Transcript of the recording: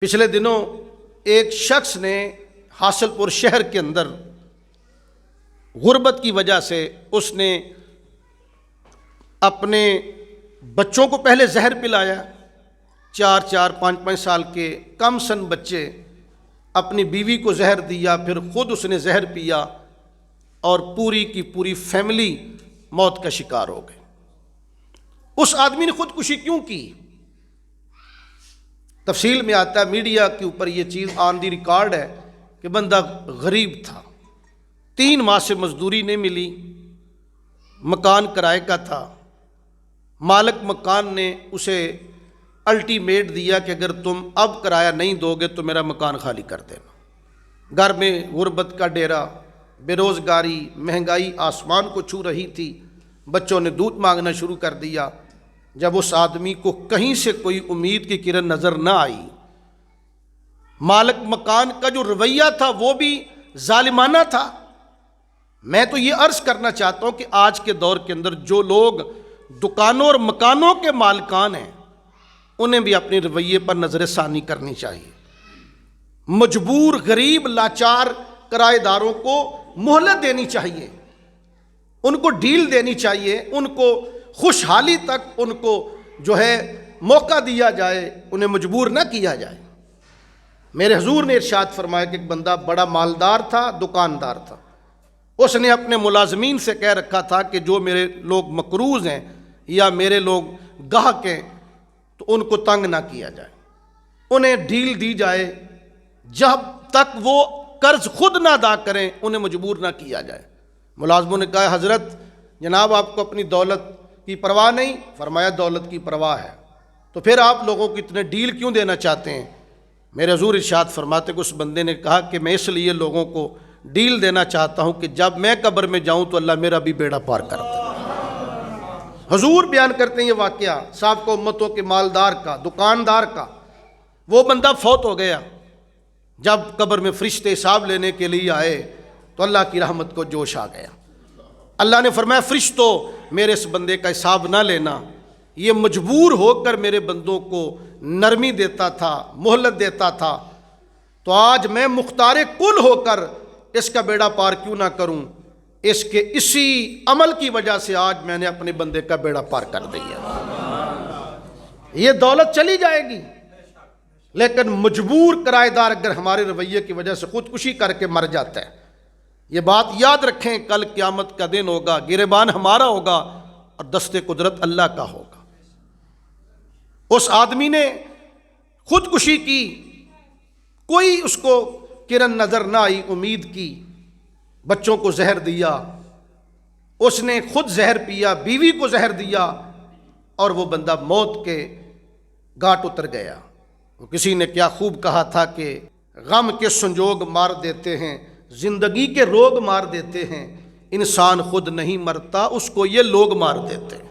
پچھلے دنوں ایک شخص نے حاصل پور شہر کے اندر غربت کی وجہ سے اس نے اپنے بچوں کو پہلے زہر پلایا، 4 5 سال کے کم سن بچے، اپنی بیوی کو زہر دیا، پھر خود اس نے زہر پیا اور پوری کی پوری فیملی موت کا شکار ہو گئی۔ اس آدمی نے خودکشی کیوں کی؟ تفصیل میں آتا ہے، میڈیا کے اوپر یہ چیز آن دی ریکارڈ ہے کہ بندہ غریب تھا، 3 ماہ سے مزدوری نہیں ملی، مکان کرائے کا تھا، مالک مکان نے اسے الٹیمیٹ دیا کہ اگر تم اب کرایہ نہیں دو گے تو میرا مکان خالی کر دینا۔ گھر میں غربت کا ڈیرا، بے روزگاری، مہنگائی آسمان کو چھو رہی تھی، بچوں نے دودھ مانگنا شروع کر دیا۔ جب اس آدمی کو کہیں سے کوئی امید کی کرن نظر نہ آئی، مالک مکان کا جو رویہ تھا وہ بھی ظالمانہ تھا۔ میں تو یہ عرض کرنا چاہتا ہوں کہ آج کے دور کے اندر جو لوگ دکانوں اور مکانوں کے مالکان ہیں انہیں بھی اپنے رویے پر نظر ثانی کرنی چاہیے۔ مجبور غریب لاچار کرایہ داروں کو مہلت دینی چاہیے، ان کو ڈیل دینی چاہیے، ان کو خوشحالی تک ان کو جو ہے موقع دیا جائے، انہیں مجبور نہ کیا جائے۔ میرے حضور نے ارشاد فرمایا کہ ایک بندہ بڑا مالدار تھا، دکاندار تھا، اس نے اپنے ملازمین سے کہہ رکھا تھا کہ جو میرے لوگ مقروض ہیں یا میرے لوگ گاہک ہیں تو ان کو تنگ نہ کیا جائے، انہیں ڈیل دی جائے، جب تک وہ قرض خود نہ ادا کریں انہیں مجبور نہ کیا جائے۔ ملازموں نے کہا، حضرت جناب آپ کو اپنی دولت کی پرواہ نہیں؟ فرمایا دولت کی پرواہ ہے، تو پھر آپ لوگوں کو اتنے ڈیل کیوں دینا چاہتے ہیں؟ میرے حضور ارشاد فرماتے کہ اس بندے نے کہا کہ میں اس لیے لوگوں کو ڈیل دینا چاہتا ہوں کہ جب میں قبر میں جاؤں تو اللہ میرا بھی بیڑا پار کر دے۔ حضور بیان کرتے ہیں یہ واقعہ سابقہ امتوں کے مالدار کا، دکاندار کا۔ وہ بندہ فوت ہو گیا، جب قبر میں فرشتے حساب لینے کے لیے آئے تو اللہ کی رحمت کو جوش آ گیا۔ اللہ نے فرمایا فرشتوں میرے اس بندے کا حساب نہ لینا، یہ مجبور ہو کر میرے بندوں کو نرمی دیتا تھا، مہلت دیتا تھا، تو آج میں مختار کل ہو کر اس کا بیڑا پار کیوں نہ کروں؟ اس کے اسی عمل کی وجہ سے آج میں نے اپنے بندے کا بیڑا پار کر دیا۔ یہ دولت چلی جائے گی، لیکن مجبور کرایہ دار اگر ہمارے رویے کی وجہ سے خودکشی کر کے مر جاتا ہے، یہ بات یاد رکھیں، کل قیامت کا دن ہوگا، گریبان ہمارا ہوگا اور دست قدرت اللہ کا ہوگا۔ اس آدمی نے خودکشی کی، کوئی اس کو کرن نظر نہ آئی، امید کی، بچوں کو زہر دیا، اس نے خود زہر پیا، بیوی کو زہر دیا، اور وہ بندہ موت کے گھاٹ اتر گیا۔ کسی نے کیا خوب کہا تھا کہ غم کے سنجوگ مار دیتے ہیں، زندگی کے روگ مار دیتے ہیں، انسان خود نہیں مرتا اس کو یہ لوگ مار دیتے ہیں۔